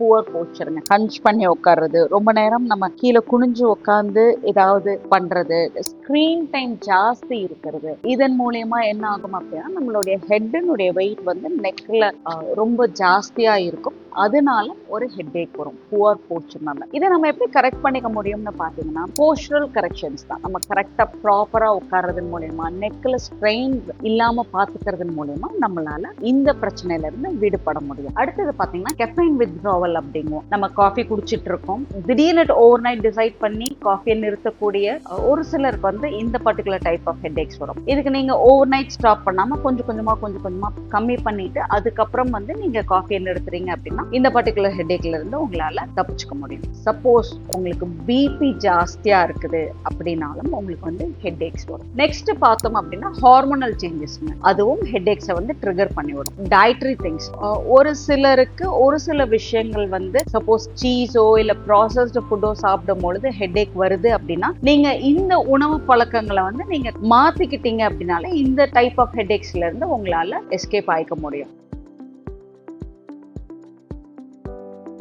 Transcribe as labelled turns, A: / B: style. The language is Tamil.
A: புவர் போஸ்டருங்க. ஹஞ்ச் பண்ணி உட்கார்றது, ரொம்ப நேரம் நம்ம கீழே குனிஞ்சு உட்காந்து ஏதாவது பண்றது, ஸ்கிரீன் டைம் ஜாஸ்தி இருக்கிறது. இதன் மூலியமா என்ன ஆகும் அப்படின்னா நம்மளுடைய ஹெட்டினுடைய வெயிட் வந்து நெக்ல ரொம்ப ஜாஸ்தியா இருக்கும். அதனால ஒரு ஹெட்டேக் வரும் புவர் போஸ்டர்னால. இதை நம்ம எப்படி கரெக்ட் பண்ணிக்க முடியும்னு பார்த்தீங்கன்னா போஸ்டரல் கரெக்ஷன்ஸ் தான். நம்ம கரெக்டாக ப்ராப்பராக உட்கார்றதன் மூலயமா நெக்கில் ஸ்ட்ரெயின் இல்லாம பார்த்துக்கிறதன் மூலயமா நம்மளால இந்த பிரச்சனையில இருந்து விடுபட முடியும். அடுத்தது பார்த்தீங்கன்னா கெஃபைன் வித்ட்ராவல் அப்படிங்குவோம். நம்ம காஃபி குடிச்சிட்டு இருக்கோம், திடீர்னு ஓவர் நைட் டிசைட் பண்ணி காஃபியை நிறுத்தக்கூடிய ஒரு சிலருக்கு வந்து இந்த பர்டிகுலர் டைப் ஆஃப் ஹெட்டேக்ஸ் வரும். இதுக்கு நீங்க ஓவர் நைட் ஸ்டாப் பண்ணாம கொஞ்சம் கொஞ்சமா கம்மி பண்ணிட்டு அதுக்கப்புறம் வந்து நீங்க காஃபியை நிறுத்துறீங்க அப்படின்னா இந்த பர்டிகுலர் ஹெட்டேக்ல இருந்து உங்களால தப்பிச்சுக்க முடியும். சப்போஸ் உங்களுக்கு பிபி ஜாஸ்தியா இருக்குது அப்படின்னாலும் உங்களுக்கு வந்து ஹெட்டேக்ஸ் வரும். நெக்ஸ்ட் பார்த்தோம் அப்படின்னா ஹார்மோனல் சேஞ்சஸ், அதுவும் ஹெட்டேக்ஸை வந்து ட்ரிகர் பண்ணிவிடும். டயட்ரி திங்ஸ், ஒரு சிலருக்கு ஒரு சில விஷயங்கள் வந்து சப்போஸ் சீஸோ இல்ல ப்ராசஸ்டு ஃபுட்டோ சாப்பிடும் பொழுது ஹெட்டேக் வருது அப்படின்னா நீங்க இந்த உணவு பழக்கங்களை வந்து நீங்க மாத்திக்கிட்டீங்க அப்படின்னாலே இந்த டைப் ஆஃப் ஹெட்டேக்ஸ்ல இருந்து உங்களால எஸ்கேப் ஆயிக்க முடியும்.